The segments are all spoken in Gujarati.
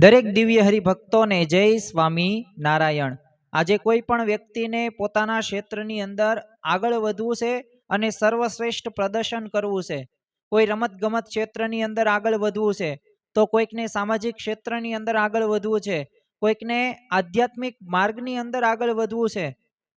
દરેક દિવ્ય હરિભક્તોને જય સ્વામી નારાયણ। આજે કોઈ પણ વ્યક્તિને પોતાના ક્ષેત્રની અંદર આગળ વધવું છે અને સર્વશ્રેષ્ઠ પ્રદર્શન કરવું છે। કોઈ રમત ગમત ક્ષેત્રની અંદર આગળ વધવું છે, તો કોઈકને સામાજિક ક્ષેત્રની અંદર આગળ વધવું છે, કોઈકને આધ્યાત્મિક માર્ગની અંદર આગળ વધવું છે,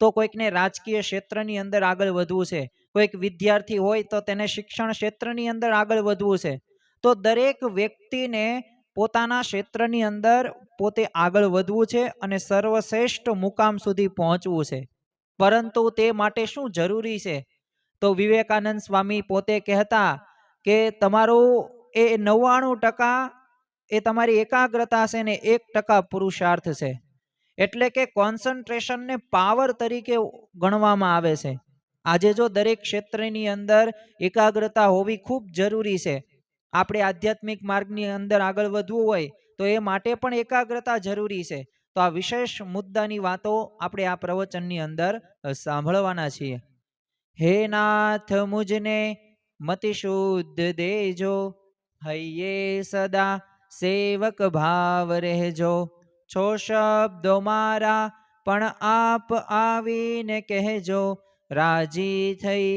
તો કોઈકને રાજકીય ક્ષેત્રની અંદર આગળ વધવું છે, કોઈક વિદ્યાર્થી હોય તો તેને શિક્ષણ ક્ષેત્રની અંદર આગળ વધવું છે। તો દરેક વ્યક્તિને પોતાના ક્ષેત્રની અંદર પોતે આગળ વધવું છે અને સર્વશ્રેષ્ઠ મુકામ સુધી પહોંચવું છે। પરંતુ તે માટે શું જરૂરી છે? તો વિવેકાનંદ સ્વામી પોતે કહેતા કે તમારું એ 99% એ તમારી એકાગ્રતા છે ને 1% પુરુષાર્થ છે। એટલે કે કોન્સન્ટ્રેશનને પાવર તરીકે ગણવામાં આવે છે। આજે જો દરેક ક્ષેત્રની અંદર એકાગ્રતા હોવી ખૂબ જરૂરી છે। આપણે આધ્યાત્મિક માર્ગની અંદર આગળ વધવું હોય તો એ માટે પણ એકાગ્રતા જરૂરી છે। તો આ વિશેષ મુદ્દાની વાતો આપણે આ પ્રવચનની અંદર સાંભળવાના છીએ। હે નાથ મુજને મતિ શુદ્ધ દેજો, હૈયે સદા સેવક ભાવ રહેજો। છો શબ્દો મારા પણ આપ આવીને કહેજો, રાજી થઈ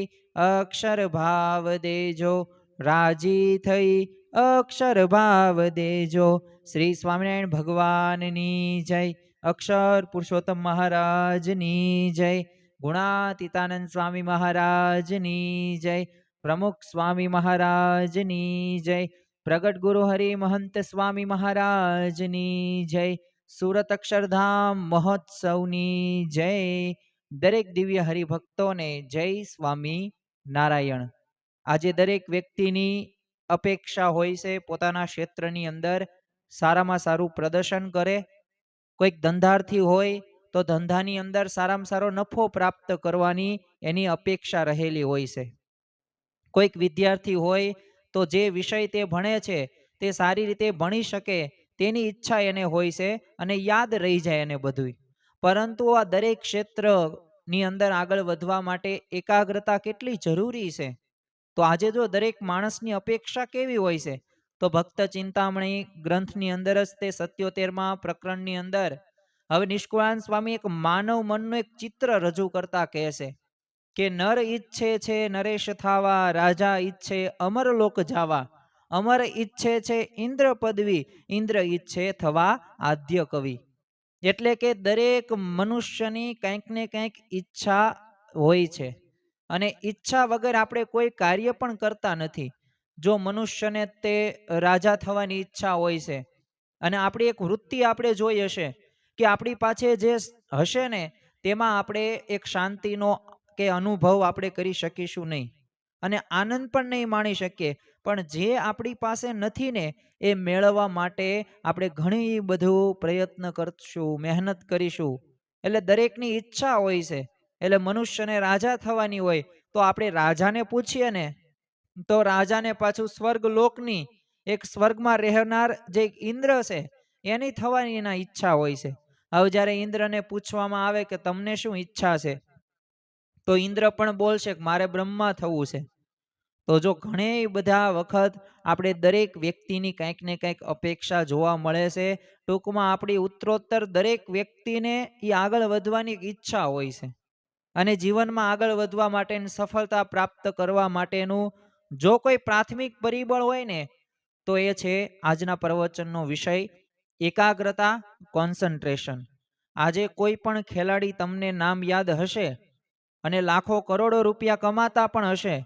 અક્ષર ભાવ દેજો, રાજી થઈ અક્ષર ભાવ દેજો। શ્રી સ્વામિનારાયણ ભગવાનની જય। અક્ષર પુરુષોત્તમ મહારાજની જય। ગુણાતીતાનંદ સ્વામી મહારાજની જય। પ્રમુખ સ્વામી મહારાજની જય। પ્રગટ ગુરુ હરિ મહંત સ્વામી મહારાજની જય। સુરત અક્ષરધામ મહોત્સવની જય। દરેક દિવ્ય હરિભક્તોને જય સ્વામી નારાયણ। આજે દરેક વ્યક્તિની અપેક્ષા હોય છે પોતાના ક્ષેત્રની અંદર સારામાં સારું પ્રદર્શન કરે। કોઈક ધંધાર્થી હોય તો ધંધાની અંદર સારામાં સારો નફો પ્રાપ્ત કરવાની એની અપેક્ષા રહેલી હોય છે। કોઈક વિદ્યાર્થી હોય તો જે વિષય તે ભણે છે તે સારી રીતે ભણી શકે તેની ઈચ્છા એને હોય છે અને યાદ રહી જાય એને બધું। પરંતુ આ દરેક ક્ષેત્રની અંદર આગળ વધવા માટે એકાગ્રતા કેટલી જરૂરી છે? તો આજે જો દરેક માણસની અપેક્ષા કેવી હોય છે? તો ભક્ત ચિંતામણી ગ્રંથની અંદર જ તે 77મા પ્રકરણની અંદર હવે નિષ્કુળાનંદ સ્વામી એક માનવ મનનું એક ચિત્ર રજૂ કરતા કહે છે કે નર ઈચ્છે છે નરેશ થાવા, રાજા ઈચ્છે અમરલોક જાવા, અમર ઈચ્છે છે ઇન્દ્ર પદવી, ઇન્દ્ર ઈચ્છે થવા આદ્ય કવિ। એટલે કે દરેક મનુષ્યની કંઈક ને કંઈક ઈચ્છા હોય છે અને ઈચ્છા વગર આપણે કોઈ કાર્ય પણ કરતા નથી। જો મનુષ્યને તે રાજા થવાની ઈચ્છા હોય છે અને આપણી એક વૃત્તિ આપણે જોઈ હશે કે આપણી પાસે જે હશે ને તેમાં આપણે એક શાંતિનો કે અનુભવ આપણે કરી શકીશું નહીં અને આનંદ પણ નહીં માણી શકીએ। પણ જે આપણી પાસે નથી ને એ મેળવવા માટે આપણે ઘણી બધું પ્રયત્ન કરશું, મહેનત કરીશું। એટલે દરેકની ઈચ્છા હોય છે। એટલે મનુષ્યને રાજા થવાની હોય તો આપણે રાજાને પૂછીએ ને તો રાજાને પાછું સ્વર્ગલોકની એક સ્વર્ગમાં રહેનાર જે ઇન્દ્ર છે એની થવાની એના ઈચ્છા હોય છે। હવે જ્યારે ઇન્દ્રને પૂછવામાં આવે કે તમને શું ઈચ્છા છે, તો ઇન્દ્ર પણ બોલશે કે મારે બ્રહ્મા થવું છે। તો જો ઘણી બધા વખત આપણે દરેક વ્યક્તિની કંઈક ને કંઈક અપેક્ષા જોવા મળે છે। ટૂંકમાં આપણી ઉત્તરોત્તર દરેક વ્યક્તિને એ આગળ વધવાની ઈચ્છા હોય છે અને જીવનમાં આગળ વધવા માટે સફળતા પ્રાપ્ત કરવા માટેનું જો કોઈ પ્રાથમિક પરિબળ હોય ને તો એ છે આજના પ્રવચનનો વિષય એકાગ્રતા, કોન્સન્ટ્રેશન। આજે કોઈ પણ ખેલાડી તમને નામ યાદ હશે અને લાખો કરોડો રૂપિયા કમાતા પણ હશે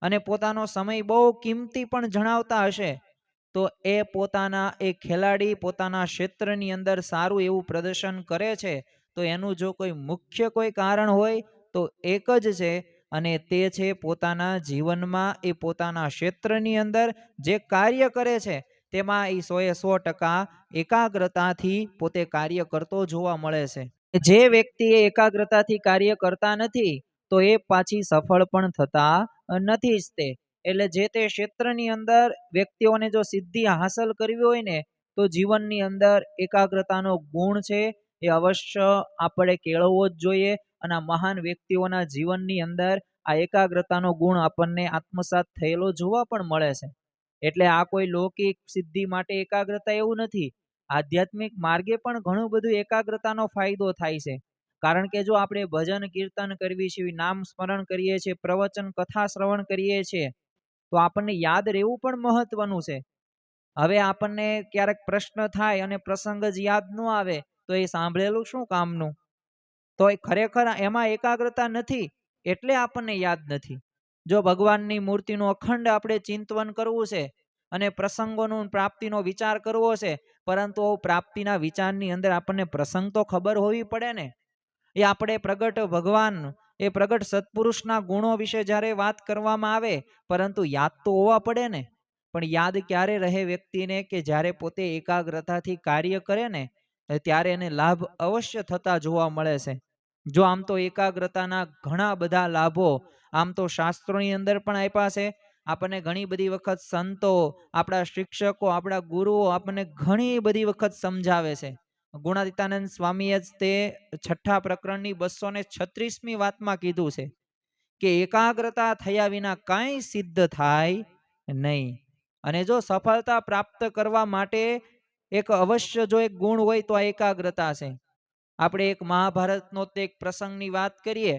અને પોતાનો સમય બહુ કિંમતી પણ જણાવતા હશે, તો એ પોતાના એ ખેલાડી પોતાના ક્ષેત્રની અંદર સારું એવું પ્રદર્શન કરે છે તો એનું જો કોઈ મુખ્ય કોઈ કારણ હોય તો એક જ છે અને તે છે પોતાના જીવનમાં એ પોતાના ક્ષેત્રની અંદર જે કાર્ય કરે છે તેમાં એ 100% એકાગ્રતાથી પોતે કાર્ય કરતો જોવા મળે છે। જે વ્યક્તિ એકાગ્રતાથી કાર્ય કરતા નથી તો એ પાછી સફળ પણ થતા નથી જ તે। એટલે જે તે ક્ષેત્રની અંદર વ્યક્તિઓને જો સિદ્ધિ હાંસલ કરવી હોય ને તો જીવનની અંદર એકાગ્રતાનો ગુણ છે એ અવશ્ય આપણે કેળવવો જ જોઈએ અને આ મહાન વ્યક્તિઓના જીવનની અંદર આ એકાગ્રતાનો ગુણ આપણને આત્મસાત થયેલો જોવા પણ મળે છે। એટલે આ કોઈ લૌકિક સિદ્ધિ માટે એકાગ્રતા એવું નથી, આધ્યાત્મિક માર્ગે પણ ઘણું બધું એકાગ્રતાનો ફાયદો થાય છે. કારણ કે જો આપણે ભજન કીર્તન કરવી છે, નામ સ્મરણ કરીએ છીએ, પ્રવચન કથા શ્રવણ કરીએ છીએ, તો આપણને યાદ રહેવું પણ મહત્વનું છે. હવે આપણને ક્યારેક પ્રશ્ન થાય અને પ્રસંગ જ યાદ ન આવે તો એ સાંભળેલું શું કામનું? તો એ ખરેખર એમાં એકાગ્રતા નથી, એટલે આપણને યાદ નથી. જો ભગવાનની મૂર્તિનું અખંડ આપણે ચિંતન કરવું છે અને પ્રસંગોનું પ્રાપ્તિનો વિચાર કરવો છે, પરંતુ પ્રાપ્તિના વિચારની અંદર આપણને પ્રસંગ તો ખબર હોવી પડે ને. એ આપણે પ્રગટ ભગવાન, એ પ્રગટ સત્પુરુષના ગુણો વિશે જ્યારે વાત કરવામાં આવે, પરંતુ યાદ તો હોવા પડે ને. પણ યાદ ક્યારે રહે વ્યક્તિને કે જ્યારે પોતે એકાગ્રતાથી કાર્ય કરે ને, ત્યારે એને લાભ અવશ્ય થતા જોવા મળે છે. જો આમ તો એકાગ્રતાના ઘણા બધા લાભો આમ તો શાસ્ત્રોની અંદર પણ આપ્યા છે. આપણને ઘણી બધી વખત સંતો, આપણા શિક્ષકો, આપણા ગુરુઓ આપણને ઘણી બધી વખત સમજાવે છે. ગુણાતીતાનંદ સ્વામીએ જ તે 6ઠ્ઠા પ્રકરણની 236મી વાતમાં કીધું છે કે એકાગ્રતા થયા વિના કાંઈ સિદ્ધ થાય નહીં. અને જો સફળતા પ્રાપ્ત કરવા માટે એક અવશ્ય જો એક ગુણ હોય તો આ એકાગ્રતા છે. આપણે એક મહાભારતનો તે એક પ્રસંગની વાત કરીએ.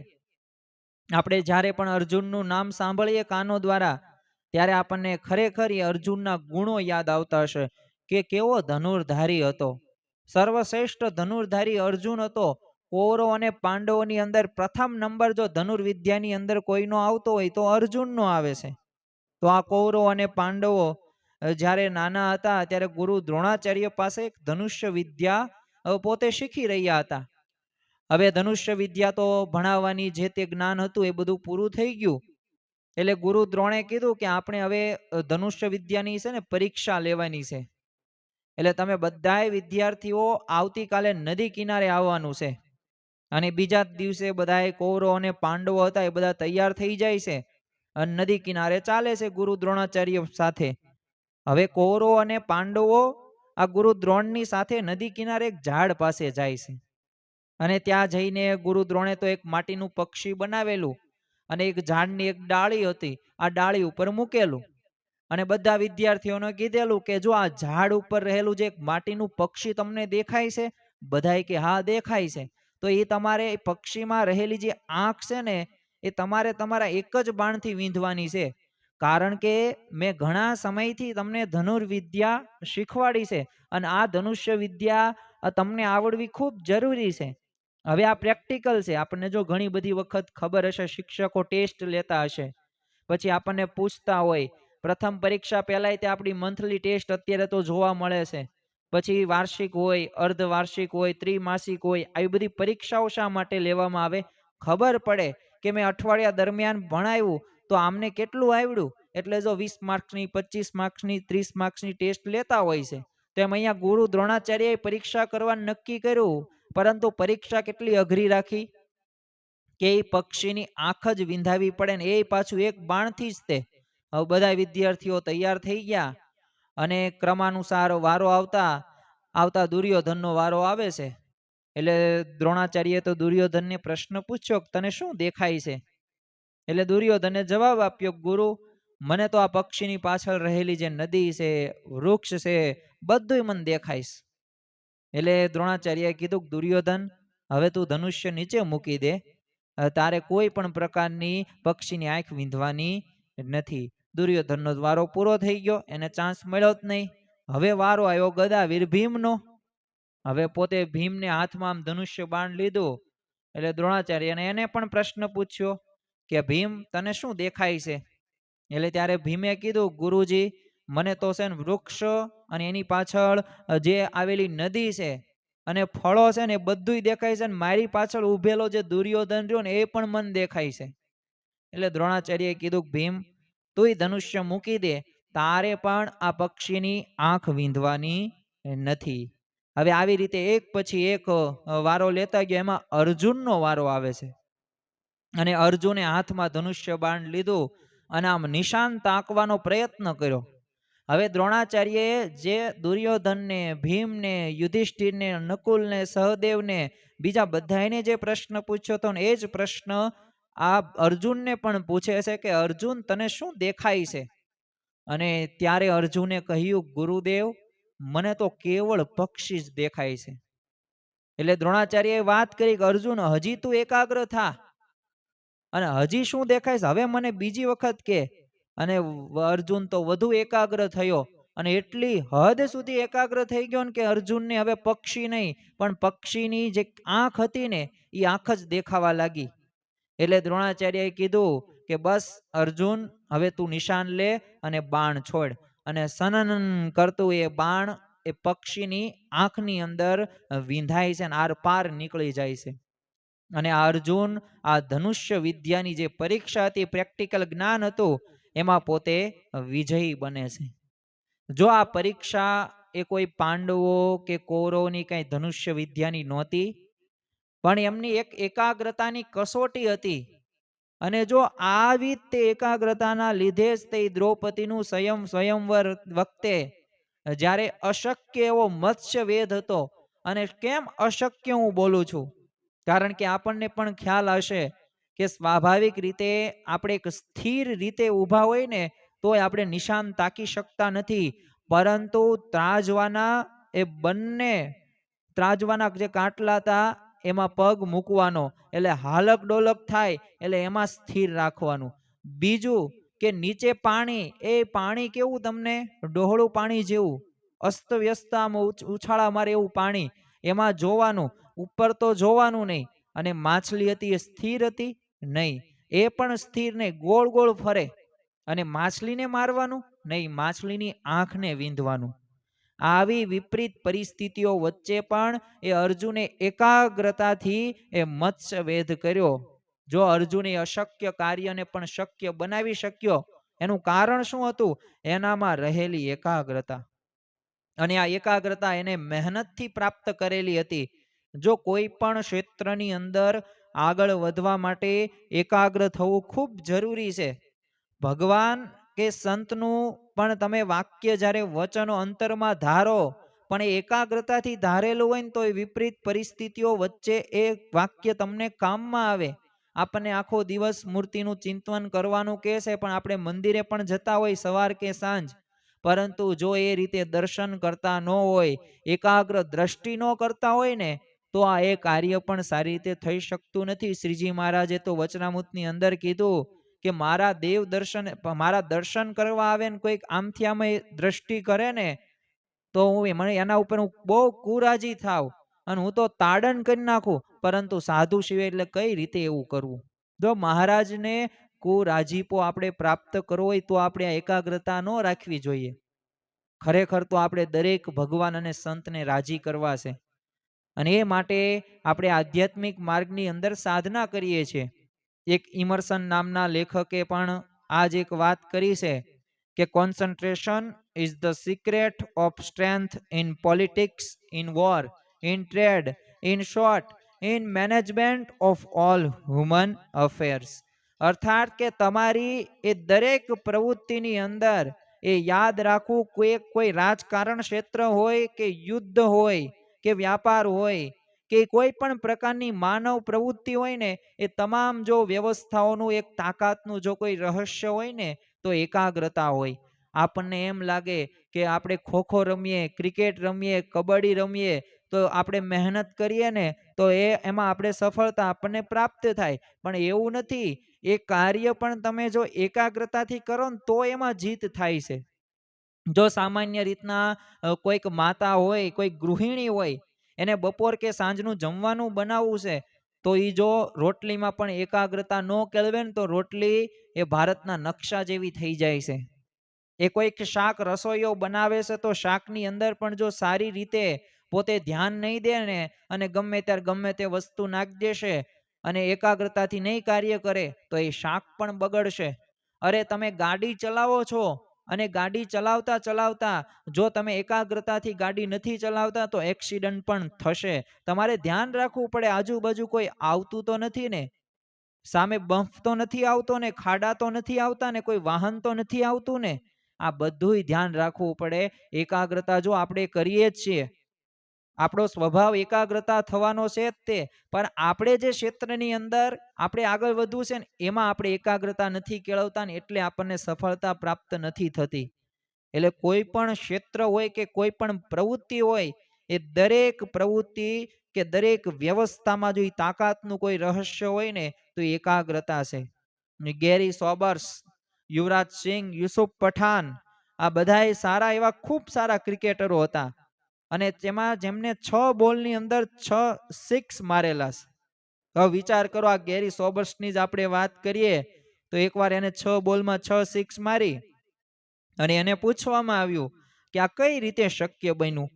આપણે જ્યારે પણ અર્જુનનું નામ સાંભળીએ કાનો દ્વારા, ત્યારે આપણને ખરેખર એ અર્જુનના ગુણો યાદ આવતા હશે કે કેવો ધનુર્ધારી હતો. સર્વશ્રેષ્ઠ ધનુર્ધારી અર્જુન હતો. કૌરવ અને પાંડવોની અંદર પ્રથમ નંબર જો ધનુર્વિદ્યાની અંદર કોઈનો આવતો હોય તો અર્જુનનો આવે છે. તો આ કૌરવ અને પાંડવો જ્યારે નાના હતા ત્યારે ગુરુ દ્રોણાચાર્ય પાસે એક ધનુષ્ય વિદ્યા પોતે શીખી રહ્યા હતા. હવે ધનુષ્ય વિદ્યા તો ભણાવવાની જે તે જ્ઞાન હતું એ બધું પૂરું થઈ ગયું. એટલે ગુરુ દ્રોણે કીધું કે આપણે હવે ધનુષ્ય વિદ્યાની છે ને પરીક્ષા લેવાની છે. એટલે તમે બધાય વિદ્યાર્થીઓ આવતીકાલે નદી કિનારે આવવાનું છે. અને બીજા દિવસે બધાય કૌરવ અને પાંડવો હતા એ બધા તૈયાર થઈ જાય છે અને નદી કિનારે ચાલે છે ગુરુ દ્રોણાચાર્ય સાથે. હવે કૌરવો અને પાંડવો આ ગુરુ દ્રોણની સાથે નદી કિનારે એક ઝાડ પાસે જાય છે. અને ત્યાં જઈને ગુરુ દ્રોણે તો એક માટીનું પક્ષી બનાવેલું અને એક ઝાડની એક ડાળી હતી, આ ડાળી ઉપર મૂકેલું. અને બધા વિદ્યાર્થીઓને કીધેલું કે જો આ ઝાડ ઉપર રહેલું જે એક માટીનું પક્ષી તમને દેખાય છે? બધાય કે હા દેખાય છે. તો એ તમારે પક્ષીમાં રહેલી જે આંખ છે ને, એ તમારે તમારા એક જ બાણથી વીંધવાની છે. કારણ કે મેં ઘણા સમયથી તમને ધનુર્વિદ્યા શીખવાડી છે અને આ ધનુષ્ય વિદ્યા તમને આવડવી ખૂબ જરૂરી છે. હવે આ પ્રેક્ટિકલ છે. આપણને જો ઘણી બધી વખત ખબર હશે, શિક્ષકો ટેસ્ટ લેતા હશે, પછી આપણને પૂછતા હોય. પ્રથમ પરીક્ષા પહેલાં તે આપણી મંથલી ટેસ્ટ અત્યારે તો જોવા મળે છે. પછી વાર્ષિક હોય, અર્ધવાર્ષિક હોય, ત્રિમાસિક હોય, આવી બધી પરીક્ષાઓ શા માટે લેવામાં આવે? ખબર પડે કે મેં અઠવાડિયા દરમિયાન ભણાવ્યું તો આમને કેટલું આવડ્યું. એટલે જો 20 માર્ક્સની, 25 માર્ક્સની, 30 માર્ક્સની ટેસ્ટ લેતા હોય છે. તેમ અહીંયા ગુરુ દ્રોણાચાર્યએ પરીક્ષા કરવાનું નક્કી કર્યું, પરંતુ પરીક્ષા કેટલી અઘરી રાખી કે એ પક્ષીની આંખ જ વિંધાવી પડે ને એ પાછું એક બાણથી જ તે. હવે બધા વિદ્યાર્થીઓ તૈયાર થઈ ગયા અને ક્રમાનુસાર વારો આવતા આવતા દુર્યોધનનો વારો આવે છે. એટલે દ્રોણાચાર્યએ તો દુર્યોધનને પ્રશ્ન પૂછ્યો, તને શું દેખાય છે? એટલે દુર્યોધને જવાબ આપ્યો, ગુરુ મને તો આ પક્ષીની પાછળ રહેલી જે નદી છે, વૃક્ષ છે, બધુંય મને દેખાય છે. એટલે દ્રોણાચાર્યએ કીધું, દુર્યોધન હવે તું ધનુષ્ય નીચે મૂકી દે, તારે કોઈ પણ પ્રકારની પક્ષીની આંખ વીંધવાની નથી. દુર્યોધનનો વારો પૂરો થઈ ગયો, એને ચાન્સ મળ્યો જ નહીં. હવે વારો આવ્યો ગદાવીર ભીમનો. હવે પોતે ભીમને હાથમાં આમ ધનુષ્ય બાણ લીધું. એટલે દ્રોણાચાર્યને એને પણ પ્રશ્ન પૂછ્યો કે ભીમ તને શું દેખાય છે? એટલે ત્યારે ભીમે કીધું, ગુરુજી મને તો છે ને વૃક્ષ અને એની પાછળ જે આવેલી નદી છે અને ફળો છે ને એ બધુંય દેખાય છે, ને મારી પાછળ ઉભેલો જે દુર્યોધન રહ્યો ને એ પણ મને દેખાય છે. એટલે દ્રોણાચાર્યએ કીધું, ભીમ તુંય ધનુષ્ય મૂકી દે, તારે પણ આ પક્ષીની આંખ વીંધવાની નથી. હવે આવી રીતે એક પછી એક વારો લેતા ગયો. એમાં અર્જુનનો વારો આવે છે અને અર્જુને હાથમાં ધનુષ્ય બાણ લીધું અને આમ નિશાન તાકવાનો પ્રયત્ન કર્યો. હવે દ્રોણાચાર્યએ જે દુર્યોધનને, ભીમને, યુધિષ્ઠિરને, નકુલને, સહદેવને, બીજા બધાને જે પ્રશ્ન પૂછ્યો હતો ને એ જ પ્રશ્ન આ અર્જુનને પણ પૂછે છે કે અર્જુન તને શું દેખાય છે? અને ત્યારે અર્જુને કહ્યું, ગુરુદેવ મને તો કેવળ પક્ષી જ દેખાય છે. એટલે દ્રોણાચાર્યએ વાત કરી કે અર્જુન હજી તું એકાગ્ર થા, અને હજી શું દેખાય છે હવે મને બીજી વખત કે. અને અર્જુન તો વધુ એકાગ્ર થયો, અને એટલી હદ સુધી એકાગ્ર થઈ ગયો ને કે અર્જુનને હવે પક્ષી નહીં પણ પક્ષીની જે આંખ હતી ને એ આંખ જ દેખાવા લાગી. એટલે દ્રોણાચાર્યએ કીધું કે બસ અર્જુન, હવે તું નિશાન લે અને બાણ છોડ. અને સનન કરતું એ બાણ એ પક્ષીની આંખની અંદર વિંધાય છે અને આર પાર નીકળી જાય છે. અને આ અર્જુન આ ધનુષ્ય વિદ્યાની જે પરીક્ષા હતી, પ્રેક્ટિકલ જ્ઞાન હતું, એમાં પોતે વિજયી બને છે. જો આ પરીક્ષા એ કોઈ પાંડવો કે કૌરવની કઈ ધનુષ્ય વિદ્યાની નહોતી, પણ એમની એક એકાગ્રતાની કસોટી હતી. અને જો આવી તે એકાગ્રતાના લીધે જ તે દ્રૌપદીનું સ્વયંવર વખતે જ્યારે અશક્ય એવો મત્સ્ય વેધ હતો. અને કેમ અશક્ય હું બોલું છું, કારણ કે આપણને પણ ખ્યાલ હશે કે સ્વાભાવિક રીતે આપણે એક સ્થિર રીતે ઊભા હોય ને તોય આપણે નિશાન તાકી શકતા નથી, પરંતુ ત્રાજવાના એ બંને ત્રાજવાના જે કાટલા હતા એમાં પગ મૂકવાનો, એટલે હાલક ડોલક થાય એટલે એમાં સ્થિર રાખવાનું. બીજું કે નીચે પાણી, એ પાણી કેવું તમને ડોહળું પાણી જેવું અસ્ત વ્યસ્ત ઉછાળા મારે એવું પાણી, એમાં જોવાનું, ઉપર તો જોવાનું નહીં. અને માછલી હતી એ સ્થિર હતી નહીં, એ પણ સ્થિર નહીં, ગોળ ગોળ ફરે. અને માછલીને મારવાનું નહીં, માછલીની આંખને વીંધવાનું. આવી વિપરીત પરિસ્થિતિઓ વચ્ચે પણ એ અર્જુને એકાગ્રતાથી એ મત્સ્ય વેધ કર્યો. જો અર્જુન એ અશક્ય કાર્યને પણ શક્ય બનાવી શક્યો, એનું કારણ શું હતું? એનામાં રહેલી એકાગ્રતા. અને આ એકાગ્રતા એને મહેનતથી પ્રાપ્ત કરેલી હતી. જો કોઈ પણ ક્ષેત્રની અંદર આગળ વધવા માટે એકાગ્ર થવું ખૂબ જરૂરી છે. ભગવાન કે સંતનું પણ તમે વાક્ય જ્યારે વચનો અંતરમાં ધારો, પણ એ એકાગ્રતાથી ધારેલું હોય ને તો એ વિપરીત પરિસ્થિતિઓ વચ્ચે એ વાક્ય તમને કામમાં આવે. આપણને આખો દિવસ મૂર્તિનું ચિંતન કરવાનું કહે છે, પણ આપણે મંદિરે પણ જતા હોય સવાર કે સાંજ, પરંતુ જો એ રીતે દર્શન કરતા ન હોય, એકાગ્ર દ્રષ્ટિ ન કરતા હોય ને, તો આ એ કાર્ય પણ સારી રીતે થઈ શકતું નથી. શ્રીજી મહારાજે તો વચનામૃતની અંદર કીધું કે મારા દેવ દર્શન, મારા દર્શન કરવા આવે ને કોઈક આમથી આમ દ્રષ્ટિ કરે ને, તો હું મને એના ઉપર હું બહુ કુરાજી થાવ અને હું તો તાડન કરી નાખું, પરંતુ સાધુ શિવે એટલે કઈ રીતે એવું કરવું? જો મહારાજને કુરાજીપો આપણે પ્રાપ્ત કરવો હોય તો આપણે આ એકાગ્રતા ન રાખવી જોઈએ. ખરેખર તો આપણે દરેક ભગવાન અને સંતને રાજી કરવા છે, અને એ માટે આપણે આધ્યાત્મિક માર્ગની અંદર સાધના કરીએ છીએ. એક ઇમર્સન નામના લેખકે પણ આ જ એક વાત કરી છે કે concentration is the secret of strength in politics, in war, in trade, in short, in management of all human affairs. અર્થાત કે તમારી એ દરેક પ્રવૃત્તિની અંદર એ યાદ રાખવું, કોઈ રાજકારણ ક્ષેત્ર હોય કે યુદ્ધ હોય કે વ્યાપાર હોય કે કોઈ પણ પ્રકારની માનવ પ્રવૃત્તિ હોય ને, એ તમામ જો વ્યવસ્થાઓનું એક તાકાતનું જો કોઈ રહસ્ય હોય ને તો એકાગ્રતા હોય. આપણને એમ લાગે કે આપણે ખોખો રમીએ, ક્રિકેટ રમીએ, કબડ્ડી રમીએ, તો આપણે મહેનત કરીએ ને તો એમાં આપણે સફળતા આપણને પ્રાપ્ત થાય, પણ એવું નથી. એ કાર્ય પણ તમે જો એકાગ્રતાથી કરો ને તો એમાં જીત થાય છે. જો સામાન્ય રીતના કોઈક માતા હોય, કોઈ ગૃહિણી હોય, એને બપોર કે સાંજનું જમવાનું બનાવવું છે, તો એ જો રોટલીમાં પણ એકાગ્રતા ન કેળવે ને તો રોટલી એ ભારતના નકશા જેવી થઈ જાય છે. એ કોઈક શાક રસોઈયો બનાવે છે તો શાકની અંદર પણ જો સારી રીતે પોતે ધ્યાન નહીં દે ને અને ગમે ત્યારે ગમે તે વસ્તુ નાખી દેશે અને એકાગ્રતાથી નહીં કાર્ય કરે તો એ શાક પણ બગડશે. અરે તમે ગાડી ચલાવો છો અને ગાડી ચલાવતા ચલાવતા જો તમે એકાગ્રતાથી ગાડી નથી ચલાવતા તો એક્સિડન્ટ પણ થશે. તમારે ધ્યાન રાખવું પડે, આજુબાજુ કોઈ આવતું તો નથી ને, સામે બમ્પ તો નથી આવતો ને, ખાડા તો નથી આવતા ને, કોઈ વાહન તો નથી આવતું ને. આ બધુંય ધ્યાન રાખવું પડે. એકાગ્રતા જો આપણે કરીએ જ છીએ, આપણો સ્વભાવ એકાગ્રતા થવાનો છે જ તે, પણ આપણે જે ક્ષેત્રની અંદર આપણે આગળ વધવું છે ને એમાં આપણે એકાગ્રતા નથી કેળવતા ને એટલે આપણને સફળતા પ્રાપ્ત નથી થતી. એટલે કોઈ પણ ક્ષેત્ર હોય કે કોઈ પણ પ્રવૃત્તિ હોય, એ દરેક પ્રવૃત્તિ કે દરેક વ્યવસ્થામાં જો ઈ તાકાતનું કોઈ રહસ્ય હોય ને તો એ એકાગ્રતા છે. ગેરી સોબર્સ, યુવરાજ સિંહ, યુસુફ પઠાણ, આ બધાય સારા એવા ખૂબ સારા ક્રિકેટરો હતા અને તેમાં જેમને 6 બોલની અંદર 6 સિક્સ મારેલા છે. હવે વિચાર કરો, આ ગેરી સોબર્સની જ આપણે વાત કરીએ તો એકવાર એને 6 બોલમાં 6 સિક્સ મારી અને એને પૂછવામાં આવ્યું કે આ કઈ રીતે શક્ય બન્યું?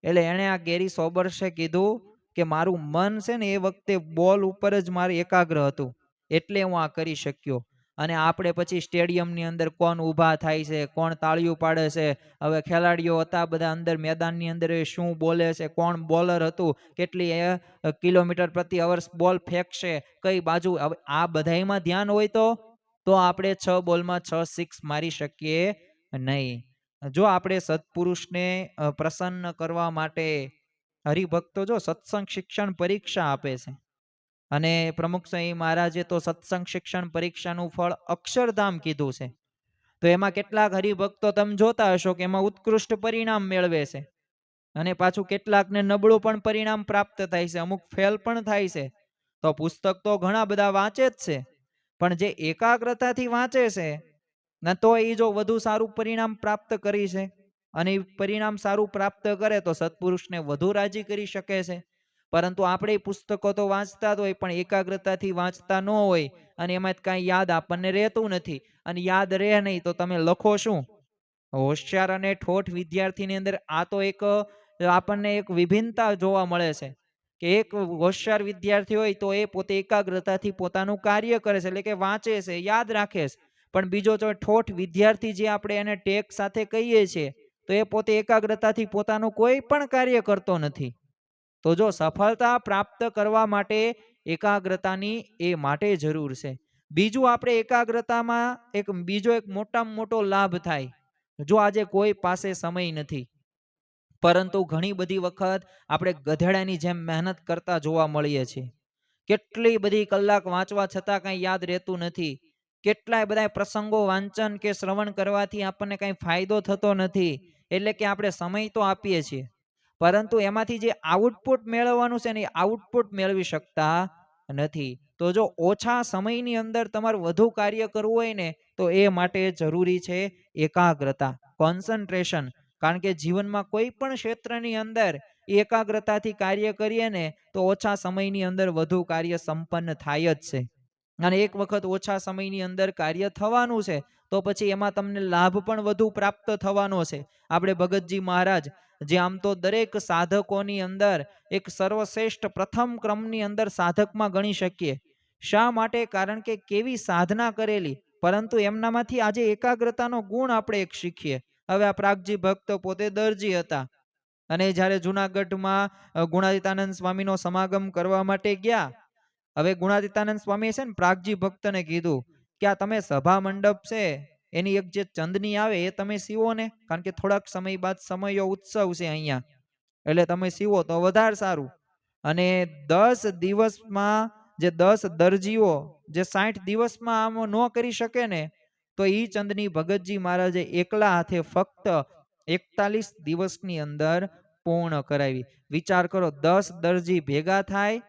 એટલે એણે આ ગેરી સોબર્સે કીધું કે મારું મન છે ને એ વખતે બોલ ઉપર જ મારે એકાગ્ર હતું, એટલે હું આ કરી શક્યો. અને આપણે પછી સ્ટેડિયમની અંદર કોણ ઊભા થાય છે, કોણ તાળીઓ પાડે છે, હવે ખેલાડીઓ હતા બધા અંદર મેદાનની અંદર એ શું બોલે છે, કોણ બોલર હતું, કેટલી કિલોમીટર પ્રતિ અવર્સ બોલ ફેંકશે, કઈ બાજુ, હવે આ બધાયમાં ધ્યાન હોય તો આપણે 6 બોલમાં 6 સિક્સ મારી શકીએ નહીં. જો આપણે સત્પુરુષને પ્રસન્ન કરવા માટે હરિભક્તો જો સત્સંગ શિક્ષણ પરીક્ષા આપે છે અને પ્રમુખ સ્વામી મહારાજે તો સત્સંગ શિક્ષણ પરીક્ષાનું ફળ અક્ષરધામ કીધું છે. તો એમાં કેટલાક હરિભક્તો તમે જોતા હશો કે એમાં ઉત્કૃષ્ટ પરિણામ મેળવે છે અને પાછું કેટલાકને નબળું પણ પરિણામ પ્રાપ્ત થાય છે, અમુક ફેલ પણ થાય છે. તો પુસ્તક તો ઘણા બધા વાંચે જ છે, પણ જે એકાગ્રતાથી વાંચે છે ને તો એ જો વધુ સારું પરિણામ પ્રાપ્ત કરી છે અને પરિણામ સારું પ્રાપ્ત કરે તો સત્પુરુષને વધુ રાજી કરી શકે છે. પરંતુ આપણે પુસ્તકો તો વાંચતા જ હોય પણ એકાગ્રતાથી વાંચતા ન હોય અને એમાં કાંઈ યાદ આપણને રહેતું નથી અને યાદ રહે નહીં તો તમે લખો શું? હોશિયાર અને ઠોઠ વિદ્યાર્થીની અંદર આ તો એક આપણને એક વિભિન્નતા જોવા મળે છે કે એક હોશિયાર વિદ્યાર્થી હોય તો એ પોતે એકાગ્રતાથી પોતાનું કાર્ય કરે છે, એટલે કે વાંચે છે, યાદ રાખે છે. પણ બીજો જો ઠોઠ વિદ્યાર્થી જે આપણે એને ટેક સાથે કહીએ છીએ તો એ પોતે એકાગ્રતાથી પોતાનું કોઈ પણ કાર્ય કરતો નથી. તો જો સફળતા પ્રાપ્ત કરવા માટે એકાગ્રતાની એ માટે જરૂર છે. બીજું આપણે એકાગ્રતામાં બીજો એક મોટામાં મોટો લાભ થાય. જો આજે કોઈ પાસે સમય નથી પરંતુ ઘણી બધી વખત આપણે ગધેડાની જેમ મહેનત કરતા જોવા મળીએ છીએ. કેટલી બધી કલાક વાંચવા છતાં કાંઈ યાદ રહેતું નથી. કેટલાય બધા પ્રસંગો વાંચન કે શ્રવણ કરવાથી આપણને કાંઈ ફાયદો થતો નથી. એટલે કે આપણે સમય તો આપીએ છીએ પરંતુ એમાંથી જે આઉટપુટ મેળવવાનું છે ને એ આઉટપુટ મેળવી શકતા નથી. તો જો ઓછા સમયની અંદર તમારે વધુ કાર્ય કરવું હોય ને તો એ માટે જરૂરી છે એકાગ્રતા, કોન્સન્ટ્રેશન. કારણ કે જીવનમાં કોઈ પણ ક્ષેત્રની અંદર એકાગ્રતાથી કાર્ય કરીએ ને તો ઓછા સમયની અંદર વધુ કાર્ય સંપન્ન થાય જ છે. અને એક વખત ઓછા સમયની અંદર કાર્ય થવાનું છે તો પછી એમાં તમને લાભ પણ વધુ પ્રાપ્ત થવાનો છે. આપણે ભગતજી મહારાજ જે આમ તો દરેક સાધકોની અંદર એક સર્વશ્રેષ્ઠ પ્રથમ ક્રમની અંદર સાધકમાં ગણી શકીએ. શા માટે? કારણ કે કેવી સાધના કરેલી, પરંતુ એમનામાંથી આજે એકાગ્રતાનો ગુણ આપણે એક શીખીએ. હવે આ પ્રાગજી ભક્ત પોતે દરજી હતા અને જ્યારે જુનાગઢમાં ગુણાતીતાનંદ સ્વામીનો સમાગમ કરવા માટે ગયા, હવે ગુણાતીતાનંદ સ્વામી છે ને પ્રાગજી ભક્તને કીધું કે આ તમે સભા મંડપ છે એની એક જે ચંદની આવે એ તમે સીવો ને, કારણ કે થોડાક સમય બાદ સમયો ઉત્સવ છે અહીંયા, એટલે તમે સીવો તો વધારે સારું. અને 10 દિવસમાં જે 10 દરજીઓ જે 60 દિવસમાં આમ ન કરી શકે ને તો ઈ ચંદની ભગતજી મહારાજે એકલા હાથે ફક્ત 41 દિવસની અંદર પૂર્ણ કરાવી. વિચાર કરો, 10 દરજી ભેગા થાય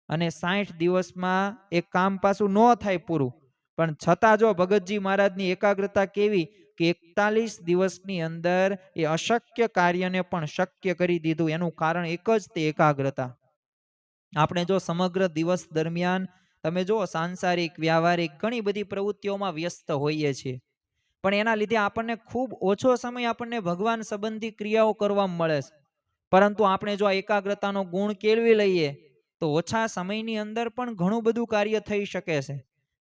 અને 60 દિવસમાં એક કામ પાછું ન થાય પૂરું, પણ છતાં જો ભગતજી મહારાજની એકાગ્રતા કેવી કે 41 દિવસની અંદર એ અશક્ય કાર્યને પણ શક્ય કરી દીધું. એનું કારણ એક જ તે એકાગ્રતા. આપણે જો સમગ્ર દિવસ દરમિયાન તમે જો સાંસારિક વ્યાવહારિક ઘણી બધી પ્રવૃત્તિઓમાં વ્યસ્ત હોઈએ છીએ, પણ એના લીધે આપણને ખૂબ ઓછો સમય આપણને ભગવાન સંબંધી ક્રિયાઓ કરવા મળે છે. પરંતુ આપણે જો આ એકાગ્રતાનો ગુણ કેળવી લઈએ તો ઓછા સમયની અંદર પણ ઘણું બધું કાર્ય થઈ શકે છે.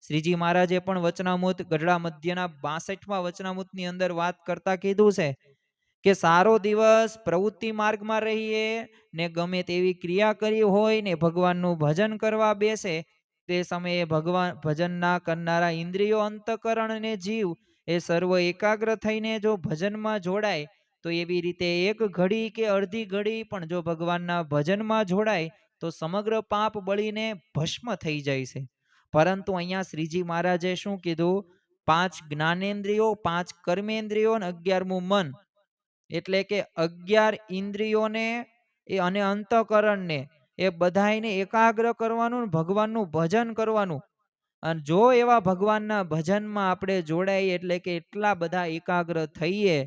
શ્રીજી મહારાજે પણ વચનામૃત ગઢડા મધ્યના 62મા વચનામૃતની અંદર વાત કરતા કીધું છે કે સારો દિવસ પ્રવૃત્તિ માર્ગમાં રહીએ ને ગમે તેવી ક્રિયા કરી હોય ને ભગવાનનું ભજન કરવા બેસે તે સમયે ભગવાન ભજનના કરનારા ઇન્દ્રિયો, અંતકરણ અને જીવ એ સર્વ એકાગ્ર થઈને જો ભજનમાં જોડાય તો એવી રીતે એક ઘડી કે અડધી ઘડી પણ જો ભગવાનના ભજનમાં જોડાય તો સમગ્ર પાપ બળીને ભસ્મ થઈ જાય છે. પરંતુ અહીંયા શ્રીજી મહારાજે શું કીધું? 5 જ્ઞાનેન્દ્રિયો, 5 કર્મેન્દ્રિયો અને 11મું મન. એટલે કે 11 ઇન્દ્રિયોને અને અંતઃકરણને એ બધાયને એકાગ્ર કરવાનું ને ભગવાનનું ભજન કરવાનું. અને જો એવા ભગવાનના ભજનમાં આપણે જોડાઈએ એટલે કે એટલા બધા એકાગ્ર થઈએ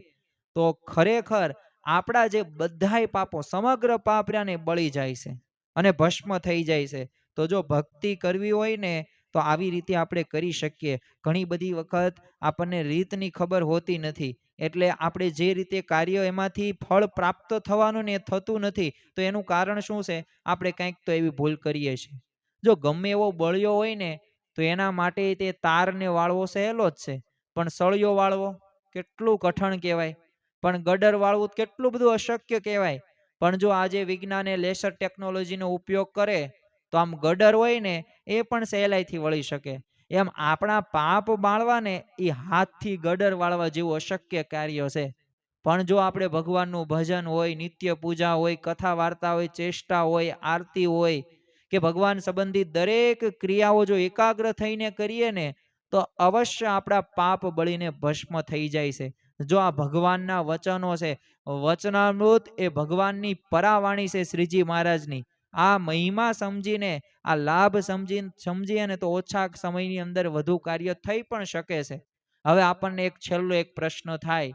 તો ખરેખર આપણા જે બધાય પાપો સમગ્ર પાપ રહ્યા ને બળી જાય છે અને ભસ્મ થઈ જાય છે. તો જો ભક્તિ કરવી હોય ને તો આવી રીતે આપણે કરી શકીએ. ઘણી બધી વખત આપણને રીતની ખબર હોતી નથી એટલે આપણે જે રીતે કાર્ય એમાંથી ફળ પ્રાપ્ત થવાનું ને એ થતું નથી. તો એનું કારણ શું છે? આપણે કંઈક તો એવી ભૂલ કરીએ છીએ. જો ગમે એવો બળ્યો હોય ને તો એના માટે તે તારને વાળવો સહેલો જ છે, પણ સળિયો વાળવો કેટલું કઠણ કહેવાય, પણ ગડર વાળવું કેટલું બધું અશક્ય કહેવાય. પણ જો આજે વિજ્ઞાને લેસર ટેકનોલોજીનો ઉપયોગ કરે તો આમ ગડર હોય ને એ પણ સહેલાઈથી વળી શકે. એમ આપણા પાપ બાળવા ને એ હાથથી ગડર વાળવા જેવું અશક્ય કાર્ય છે. પણ જો આપણે ભગવાનનું ભજન હોય, નિત્ય પૂજા હોય, કથા વાર્તા હોય, ચેષ્ટા હોય, આરતી હોય કે ભગવાન સંબંધિત દરેક ક્રિયાઓ જો એકાગ્ર થઈને કરીએ ને તો અવશ્ય આપણા પાપ બળીને ભસ્મ થઈ જાય છે. જો આ ભગવાનના વચનો છે, વચનામૃત એ ભગવાનની પરાવાણી છે શ્રીજી મહારાજની. આ મહિમા સમજીને, આ લાભ સમજીએ ને તો ઓછા સમયની અંદર વધુ કાર્ય થઈ પણ શકે છે. હવે આપણને એક છેલ્લો એક પ્રશ્ન થાય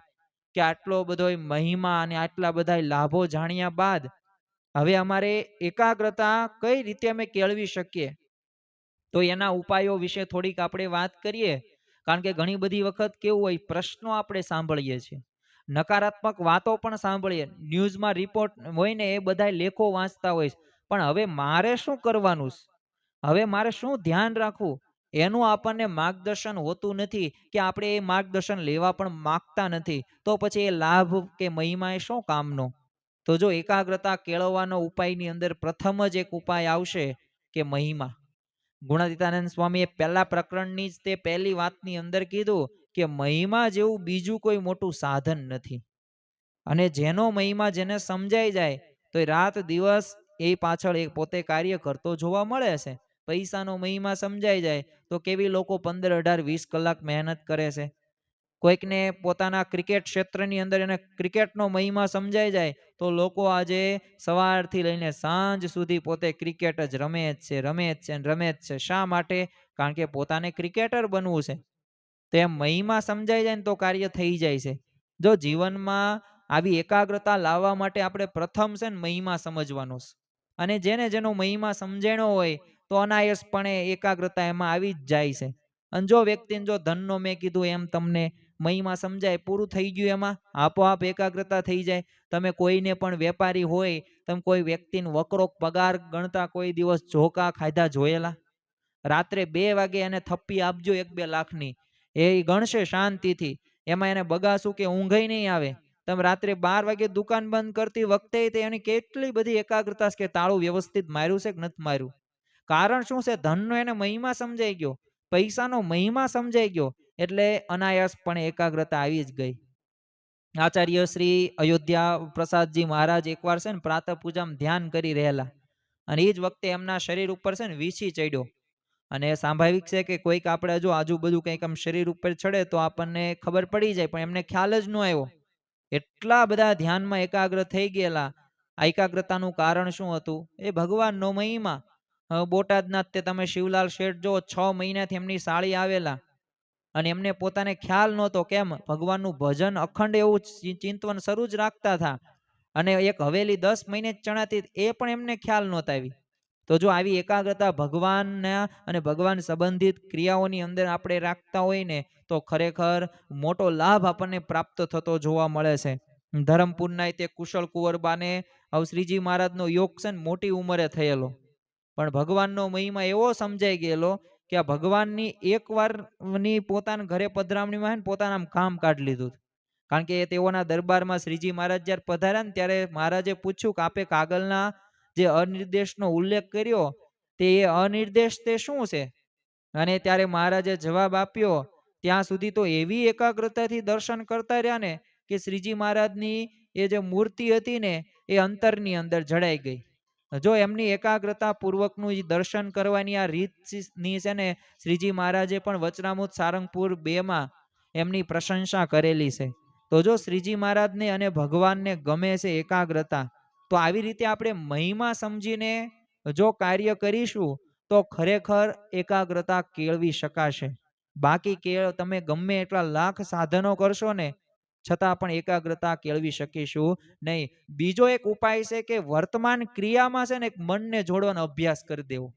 કે આટલો બધો મહિમા અને આટલા બધા લાભો જાણ્યા બાદ હવે અમારે એકાગ્રતા કઈ રીતે અમે કેળવી શકીએ? તો એના ઉપાયો વિશે થોડીક આપણે વાત કરીએ. કારણ કે ઘણી બધી વખત કેવું હોય, પ્રશ્નો આપણે સાંભળીએ છીએ, નકારાત્મક વાતો પણ સાંભળીએ, ન્યૂઝમાં રિપોર્ટ હોય ને એ બધા લેખો વાંચતા હોય. પણ હવે મારે શું કરવાનું છે? હવે મારે શું ધ્યાન રાખવું? એનું આપણને માર્ગદર્શન હોતું નથી કે આપણે એ માર્ગદર્શન લેવા પણ માગતા નથી. તો પછી એ લાભ કે મહિમા એ શું કામનો? તો જો એકાગ્રતા કેળવવાનો ઉપાયની અંદર પ્રથમ જ એક ઉપાય આવશે કે મહિમા. ગુણાતીતાનંદ સ્વામીએ પહેલા પ્રકરણની જ તે પહેલી વાતની અંદર કીધું કે મહિમા જેવું બીજું કોઈ મોટું સાધન નથી. અને જેનો મહિમા જેને સમજાઈ જાય તો એ રાત દિવસ એ પાછળ એ પોતે કાર્ય કરતો જોવા મળે છે. પૈસાનો મહિમા સમજાઈ જાય તો કેવી લોકો 15, 18, 20 કલાક મહેનત કરે છે. કોઈકને પોતાના ક્રિકેટ ક્ષેત્રની અંદર એને ક્રિકેટનો મહિમા સમજાઈ જાય તો લોકો આજે સવારથી લઈને સાંજ સુધી પોતે ક્રિકેટ જ રમે જ છે, રમે જ છે, રમે જ છે. શા માટે? કારણ કે પોતાને ક્રિકેટર બનવું છે. તે મહિમા સમજાઈ જાય ને તો કાર્ય થઈ જાય છે. જો જીવનમાં આવી એકાગ્રતા લાવવા માટે આપણે પ્રથમ છે ને મહિમા સમજવાનો છે. અને જેને જેનો મહિમા સમજાણો હોય તો અનાયાસપણે એકાગ્રતા એમાં આવી જ જાય છે. અને જો વ્યક્તિને જો ધનનો મેં કીધું એમ તમને મહિમા સમજાય, પૂરું થઈ ગયું, એમાં આપોઆપ એકાગ્રતા થઈ જાય. તમે કોઈને પણ વેપારી હોય, તમે કોઈ વ્યક્તિને વકરો પગાર ગણતા કોઈ દિવસ ઝોકા ખાધા જોયેલા? રાત્રે 2 વાગે એને થપ્પી આપજો 1-2 લાખની, એ ગણશે શાંતિથી. એમાં એને બગાસું કે ઊંઘ નહીં આવે. તમે રાત્રે 12 વાગે દુકાન બંધ કરતી વખતે એની કેટલી બધી એકાગ્રતા છે કે તાળું વ્યવસ્થિત માર્યું છે કે નથી માર્યું. કારણ શું છે? ધનનો એને મહિમા સમજાઈ ગયો, પૈસાનો મહિમા સમજાઈ ગયો એટલે અનાયાસપણે એકાગ્રતા આવી જ ગઈ. આચાર્ય શ્રી અયોધ્યા પ્રસાદજી મહારાજ એકવાર છે ને પ્રાતઃ પૂજામાં ધ્યાન કરી રહેલા અને એ જ વખતે એમના શરીર ઉપર છે ને વીછી ચડ્યો. અને સ્વાભાવિક છે કે કોઈક આપણે જો આજુબાજુ કંઈક આમ શરીર ઉપર ચડે તો આપણને ખબર પડી જાય, પણ એમને ખ્યાલ જ ન આવ્યો. એટલા બધા ધ્યાનમાં એકાગ્ર થઈ ગયેલા. આ એકાગ્રતાનું કારણ શું હતું? એ ભગવાનનો મહિમા. બોટાદના તે તમે શિવલાલ શેઠ જો 6 મહિનાથી એમની સાળી આવેલા અને એમને પોતાને ખ્યાલ નહોતો. કેમ? ભગવાનનું ભજન અખંડ એવું ચિંતવન શરૂ જ રાખતા હતા અને એક હવેલી 10 મહિને જ ચણાતી એ પણ એમને ખ્યાલ નહોતા આવી. તો જો આવી એકાગ્રતા ભગવાનના અને ભગવાન સંબંધિત ક્રિયાઓની અંદર આપણે રાખતા હોય ને તો ખરેખર મોટો લાભ આપણને પ્રાપ્ત થતો જોવા મળે છે. ધરમપુરના તે કુશળ કુંવરબાને હવે શ્રીજી મહારાજનો યોગ છે ને મોટી ઉંમરે થયેલો, પણ ભગવાનનો મહિમા એવો સમજાઈ ગયેલો કે આ ભગવાનની એકવારની પોતાના ઘરે પધરામણીમાં પોતાના કામ કાઢી લીધું. કારણ કે તેઓના દરબારમાં શ્રીજી મહારાજ જ્યારે પધાર્યા ને ત્યારે મહારાજે પૂછ્યું કે આપે કાગળના જે અનિર્દેશનો ઉલ્લેખ કર્યો તે એ અનિર્દેશ તે શું છે? અને ત્યારે મહારાજે જવાબ આપ્યો. ત્યાં સુધી તો એવી એકાગ્રતાથી દર્શન કરતા રહ્યા ને કે શ્રીજી મહારાજની એ જે મૂર્તિ હતી ને એ અંતરની અંદર જડાઈ ગઈ. જો એમની એકાગ્રતા પૂર્વકનું ઈ દર્શન કરવાની આ રીતની છે ને, શ્રીજી મહારાજે પણ વચનામૃત સારંગપુર 2 એમની પ્રશંસા કરેલી છે. તો જો શ્રીજી મહારાજને અને ભગવાનને ગમે છે એકાગ્રતા, તો આવી રીતે આપણે મહિમા સમજીને જો કાર્ય કરીશું તો ખરેખર એકાગ્રતા કેળવી શકાશે. બાકી તમે ગમે એટલા લાખ સાધનો કરશો ને, છતાં પણ એકાગ્રતા કેળવી શકીશું નહીં. બીજો એક ઉપાય છે કે વર્તમાન ક્રિયામાં છે ને એક મનને જોડવાનો અભ્યાસ કરી દેવો.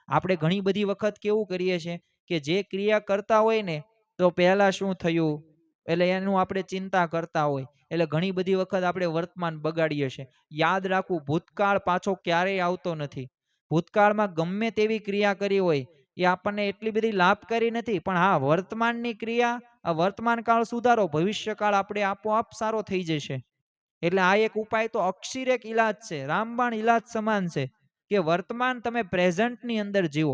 આપણે ઘણી બધી વખત કેવું કરીએ છીએ કે જે ક્રિયા કરતા હોય ને, તો પહેલા શું થયું એટલે એનું આપણે ચિંતા કરતા હોય, એટલે ઘણી બધી વખત આપણે વર્તમાન બગાડીએ છીએ. યાદ રાખવું, ભૂતકાળ પાછો ક્યારેય આવતો નથી. ભૂતકાળમાં ગમે તેવી ક્રિયા કરી હોય એ આપણને એટલી બધી લાભકારી નથી, પણ હા, વર્તમાનની ક્રિયા, આ વર્તમાન કાળ સુધારો, ભવિષ્ય કાળ આપણે આપોઆપ સારો થઈ જશે. એટલે આ એક ઉપાય તો અક્ષર એક ઈલાજ છે, રામબાણ ઈલાજ સમાન છે કે વર્તમાન તમે પ્રેઝન્ટની અંદર જીવો,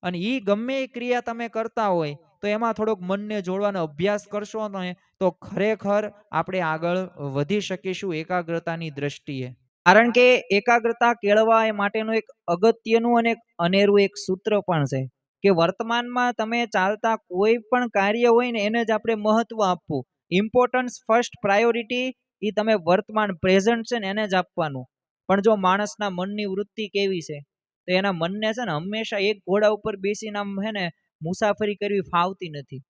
અને ઈ ગમે એ ક્રિયા તમે કરતા હોય તો એમાં થોડોક મનને જોડવાનો અભ્યાસ કરશો ને, તો ખરેખર આપણે આગળ વધી શકીશું એકાગ્રતાની દ્રષ્ટિએ. કારણ કે એકાગ્રતા કેળવવા એ માટેનું એક અગત્યનું અને અનેરું એક સૂત્ર પણ છે કે વર્તમાનમાં તમે ચાલતા કોઈ પણ કાર્ય હોય ને એને જ આપણે મહત્વ આપવું. ઇમ્પોર્ટન્સ ફર્સ્ટ, પ્રાયોરિટી એ તમે વર્તમાન પ્રેઝન્ટ છે ને એને જ આપવાનું. પણ જો માણસના મનની વૃત્તિ કેવી છે, તો એના મનને છે ને હંમેશા એક ઘોડા ઉપર બેસીને આમ હે ને મુસાફરી કરવી ફાવતી નથી.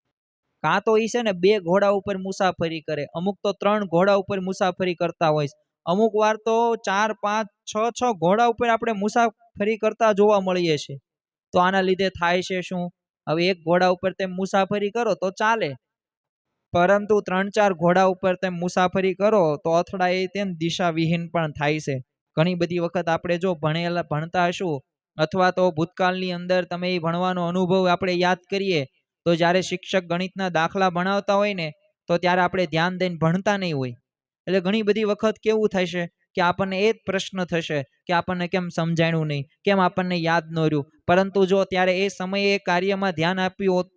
કાં તો એ છે ને 2 ઘોડા ઉપર મુસાફરી કરે, અમુક તો 3 ઘોડા ઉપર મુસાફરી કરતા હોય, અમુક વાર તો 4, 5, 6 ઘોડા ઉપર આપણે મુસાફરી કરતા જોવા મળીએ છીએ. તો આના લીધે થાય છે શું? હવે એક ઘોડા ઉપર તેમ મુસાફરી કરો તો ચાલે, પરંતુ 3-4 ઘોડા ઉપર તેમ મુસાફરી કરો તો અથડાય તેમ દિશાવિહીન પણ થાય છે. ઘણી બધી વખત આપણે જો ભણતા હશું, અથવા તો ભૂતકાળની અંદર તમે એ ભણવાનો અનુભવ આપણે યાદ કરીએ, તો જ્યારે શિક્ષક ગણિતના દાખલા ભણાવતા હોય ને, તો ત્યારે આપણે ધ્યાન દઈને ભણતા નહીં હોય. એટલે ઘણી બધી વખત કેવું થશે કે આપણને એ જ પ્રશ્ન થશે કે આપણને કેમ સમજાણું નહીં, કેમ આપણને યાદ ન રહ્યું. પરંતુ જો ત્યારે એ સમયે એ કાર્યમાં ધ્યાન આપ્યું હોત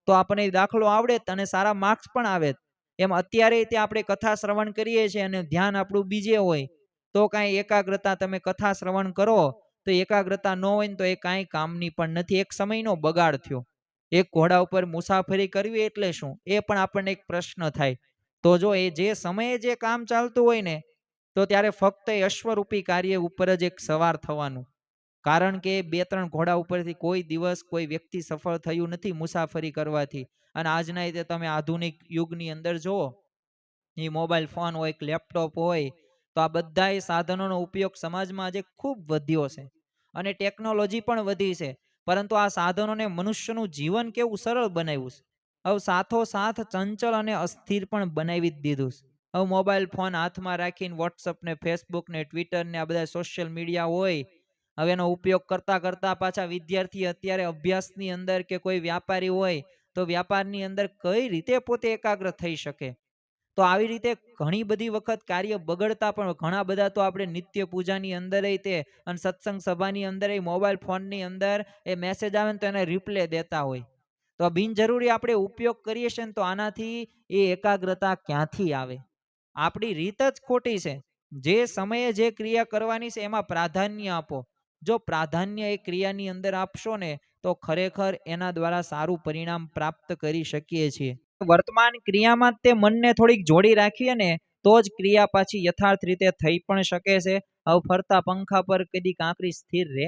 તો આપણને દાખલો આવડે અને સારા માર્ક્સ પણ આવે. એમ અત્યારે ત્યાં આપણે કથા શ્રવણ કરીએ છીએ અને ધ્યાન આપણું બીજે હોય, તો કાંઈ એકાગ્રતા, તમે કથા શ્રવણ કરો તો એકાગ્રતા ન હોય ને તો એ કાંઈ કામની પણ નથી, એક સમયનો બગાડ થયો. એક ઘોડા ઉપર મુસાફરી કરવી એટલે શું, એ પણ આપણને એક પ્રશ્ન થાય. તો જો એ જે સમયે જે કામ ચાલતું હોય ને, તો ત્યારે ફક્ત એ અશ્વરૂપી કાર્ય ઉપર જ એક સવાર થવાનું. કારણ કે 2-3 ઘોડા ઉપરથી કોઈ દિવસ કોઈ વ્યક્તિ સફળ થયું નથી મુસાફરી કરવાથી. અને આજના રીતે તમે આધુનિક યુગની અંદર જુઓ, એ મોબાઈલ ફોન હોય, લેપટોપ હોય, તો આ બધા સાધનોનો ઉપયોગ સમાજમાં આજે ખૂબ વધ્યો છે અને ટેકનોલોજી પણ વધી છે. પરંતુ આ સાધનોને મનુષ્યનું જીવન કેવું સરળ બનાવ્યું છે, હવે સાથોસાથ ચંચળ અને અસ્થિર પણ બનાવી જ દીધું છે. હવે મોબાઈલ ફોન હાથમાં રાખીને વોટ્સઅપ ને, ફેસબુક ને, ટ્વિટર ને, આ બધા સોશિયલ મીડિયા હોય, હવે એનો ઉપયોગ કરતા કરતા પાછા વિદ્યાર્થી અત્યારે અભ્યાસની અંદર, કે કોઈ વ્યાપારી હોય તો વ્યાપારની અંદર કઈ રીતે પોતે એકાગ્ર થઈ શકે. તો આવી રીતે ઘણી બધી વખત કાર્ય બગડતા પણ ઘણા બધા તો આપણે નિત્ય પૂજાની અંદર તે અને સત્સંગ સભાની અંદર મોબાઈલ ફોનની અંદર એ મેસેજ આવે ને તો એને રિપ્લે દેતા હોય. તો બિનજરૂરી આપણે ઉપયોગ કરીએ છીએ ને, તો આનાથી એ એકાગ્રતા ક્યાંથી આવે? આપણી રીત જ ખોટી છે. જે સમયે જે ક્રિયા કરવાની છે એમાં પ્રાધાન્ય આપો. જો પ્રાધાન્ય એ ક્રિયાની અંદર આપશો ને, તો ખરેખર એના દ્વારા સારું પરિણામ પ્રાપ્ત કરી શકીએ છીએ. વર્તમાન ક્રિયામાં તે મનને થોડીક જોડી રાખીએ ને, તો જ ક્રિયા પાછી યથાર્થ રીતે થઈ પણ શકે છે. હવે ફરતા પંખા પર કદી કાંકરી સ્થિર રહે?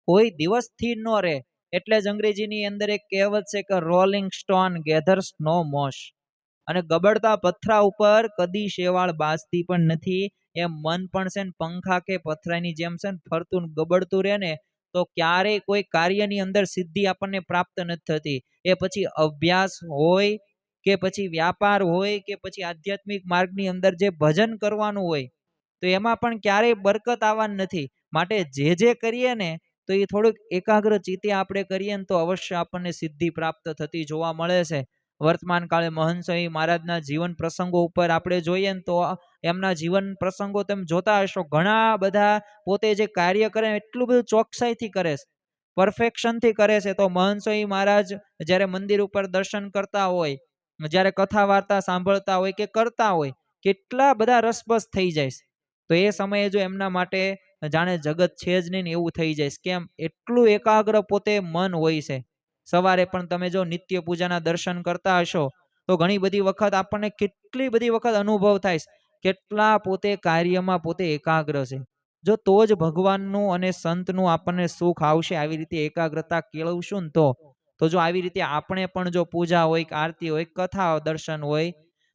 કોઈ દિવસ સ્થિર ન રહે. એટલે જ અંગ્રેજીની અંદર એક કહેવત છે કે રોલિંગ સ્ટોન ગેધર્સ નો મોસ. અને ગબડતા પથરા ઉપર કદી શેવાળ બાજતી પણ નથી. એમ મન પણ છે ને પંખા કે પથરાની જેમ છે ને ફરતું ગબડતું રહે ને, તો ક્યારેય કોઈ કાર્યની અંદર સિદ્ધિ આપણને પ્રાપ્ત નથી થતી. એ પછી અભ્યાસ હોય કે પછી વ્યાપાર હોય કે પછી આધ્યાત્મિક માર્ગની અંદર જે ભજન કરવાનું હોય, તો એમાં પણ ક્યારેય બરકત આવવાની નથી. માટે જે કરીએ ને, તો એ થોડુંક એકાગ્ર ચિત્તે આપણે કરીએ ને, તો અવશ્ય આપણને સિદ્ધિ પ્રાપ્ત થતી જોવા મળે છે. વર્તમાન કાળે મહંત સ્વામી મહારાજના જીવન પ્રસંગો ઉપર આપણે જોઈએ ને, તો એમના જીવન પ્રસંગો તમે જોતા હશો, ઘણા બધા પોતે જે કાર્ય કરે એટલું બધું ચોકસાઈથી કરે છે, પરફેક્શનથી કરે છે. તો મહંત સ્વામી મહારાજ જ્યારે મંદિર ઉપર દર્શન કરતા હોય, જ્યારે કથા વાર્તા સાંભળતા હોય કે કરતા હોય, કેટલા બધા રસબસ થઈ જાય છે. તો એ સમયે જો એમના માટે જાણે જગત છે જ નહીં ને એવું થઈ જાય. કેમ? એટલું એકાગ્ર પોતે મન હોય છે. સવારે પણ તમે જો નિત્ય પૂજાના દર્શન કરતા હશો તો ઘણી બધી વખત આપણને કેટલી બધી વખત અનુભવ થાય છે, કેટલા પોતે કાર્યમાં પોતે એકાગ્ર છે. જો તો જ ભગવાનનું અને સંતનું આપણને સુખ આવશે. આવી રીતે એકાગ્રતા કેળવશું ને તો જો આવી રીતે આપણે પણ જો પૂજા હોય કે આરતી હોય કથા દર્શન હોય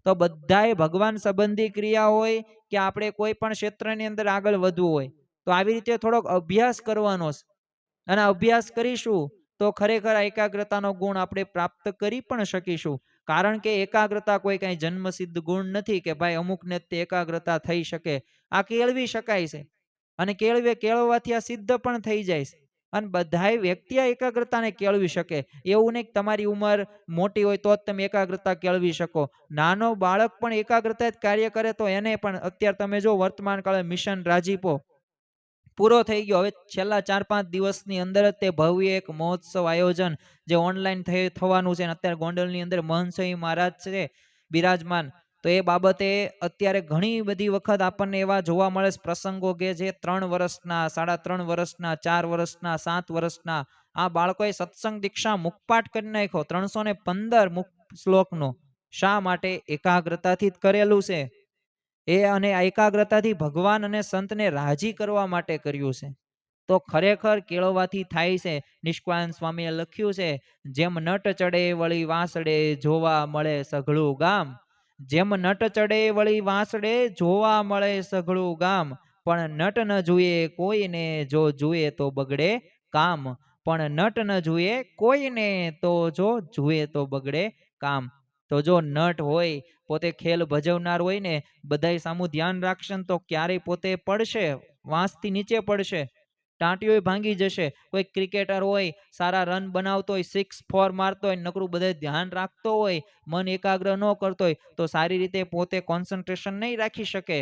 તો બધાય ભગવાન સંબંધી ક્રિયા હોય કે આપણે કોઈ પણ ક્ષેત્રની અંદર આગળ વધવું હોય તો આવી રીતે થોડોક અભ્યાસ કરવાનો છે. અને અભ્યાસ કરીશું તો ખરેખર એકાગ્રતાનો ગુણ આપણે પ્રાપ્ત કરી પણ શકીશું. કારણ કે એકાગ્રતા કોઈ કઈ જન્મસિદ્ધ ગુણ નથી કે ભાઈ અમુકને તે એકાગ્રતા થઈ શકે. આ કેળવી શકાય છે અને કેળવવાથી આ સિદ્ધ પણ થઈ જાય છે. અને બધાય વ્યક્તિ આ એકાગ્રતાને કેળવી શકે. એવું નહીં કે તમારી ઉંમર મોટી હોય તો જ તમે એકાગ્રતા કેળવી શકો. નાનો બાળક પણ એકાગ્રતા જ કાર્ય કરે તો એને પણ અત્યારે તમે જો વર્તમાન કાળે મિશન રાજીપો પૂરો થઈ ગયો. હવે છેલ્લા 4-5 દિવસની અંદર જ તે ભવ્ય એક મહોત્સવ આયોજન જે ઓનલાઈન થવાનું છે. અત્યારે ગોંડલની અંદર મહંસઈ મહારાજ છે બિરાજમાન. તો એ બાબતે અત્યારે ઘણી બધી વખત આપણને એવા જોવા મળે છે પ્રસંગો કે જે 3 વર્ષના, 3.5 વર્ષના, 4 વર્ષના, 7 વર્ષના આ બાળકોએ સત્સંગ દીક્ષા મુખપાઠ કરી નાખ્યો 315 મુખ શ્લોકનો. શા માટે? એકાગ્રતાથી જ કરેલું છે. અને એકાગ્રતાથી ભગવાન અને સંતને રાજી કરવા માટે કર્યું છે. તો ખરેખર કેળવવાથી થાય છે. નિષ્કુળાનંદ સ્વામીએ લખ્યું છે, જેમ નટ ચડે વળી વાંસડે જોવા મળે સઘળું ગામ. જેમ નટ ચડે વળી વાંસડે જોવા મળે સઘળું ગામ. પણ નટ ન જુએ કોઈને, જો જુએ તો બગડે કામ. પણ નટ ન જુએ કોઈને, તો જો જુએ તો બગડે કામ. તો જો નટ હોય, પોતે ખેલ ભજવનાર હોય ને, બધાય સામું ધ્યાન રાખશે ને તો ક્યારેય પોતે પડશે, વાંસથી નીચે પડશે, ટાંટીઓ ભાંગી જશે. કોઈ ક્રિકેટર હોય, સારા રન બનાવતો હોય, 6-4 મારતો હોય, નકરું બધા ધ્યાન રાખતો હોય, મન એકાગ્ર ન કરતો હોય તો સારી રીતે પોતે કોન્સન્ટ્રેશન નહીં રાખી શકે.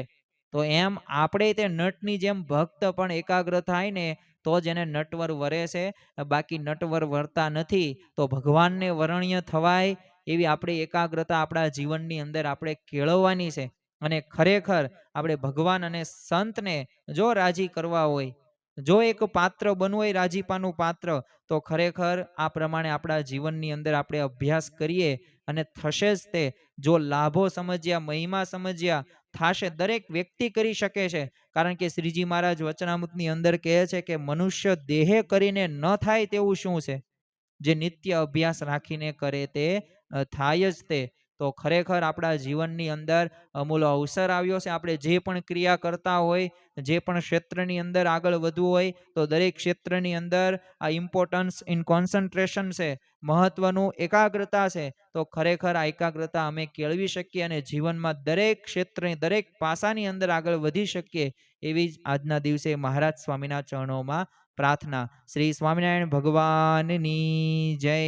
તો એમ આપણે તે નટની જેમ ભક્ત પણ એકાગ્ર થાય ને તો જ એને નટવર વરે છે. બાકી નટવર વરતા નથી. તો ભગવાનને વરણ્ય થવાય એવી આપણી એકાગ્રતા આપણા જીવનની અંદર આપણે કેળવવાની છે. અને ખરેખર આપણે ભગવાન અને સંતને જો રાજી કરવા હોય, જો એક પાત્ર બનવું હોય રાજીપાનું પાત્ર, તો ખરેખર આ પ્રમાણે આપણા જીવનની અંદર આપણે અભ્યાસ કરીએ અને થશે જ તે. જો લાભો સમજ્યા, મહિમા સમજ્યા થાશે. દરેક વ્યક્તિ કરી શકે છે. કારણ કે શ્રીજી મહારાજ વચનામૃતની અંદર કહે છે કે મનુષ્ય દેહે કરીને ન થાય તેવું શું છે? જે નિત્ય અભ્યાસ રાખીને કરે તે થાય જ તે. તો ખરેખર આપણા જીવનની અંદર અમૂલો અવસર આવ્યો છે. આપણે જે પણ ક્રિયા કરતા હોય, જે પણ ક્ષેત્રની અંદર આગળ વધવું હોય તો દરેક ક્ષેત્રની અંદર આ ઇમ્પોર્ટન્સ ઇન કોન્સન્ટ્રેશન છે, મહત્વનું એકાગ્રતા છે. તો ખરેખર આ એકાગ્રતા અમે કેળવી શકીએ અને જીવનમાં દરેક ક્ષેત્રે, દરેક પાસાની અંદર આગળ વધી શકીએ એવી જ આજના દિવસે મહારાજ સ્વામીના ચરણોમાં પ્રાર્થના. શ્રી સ્વામિનારાયણ ભગવાનની જય.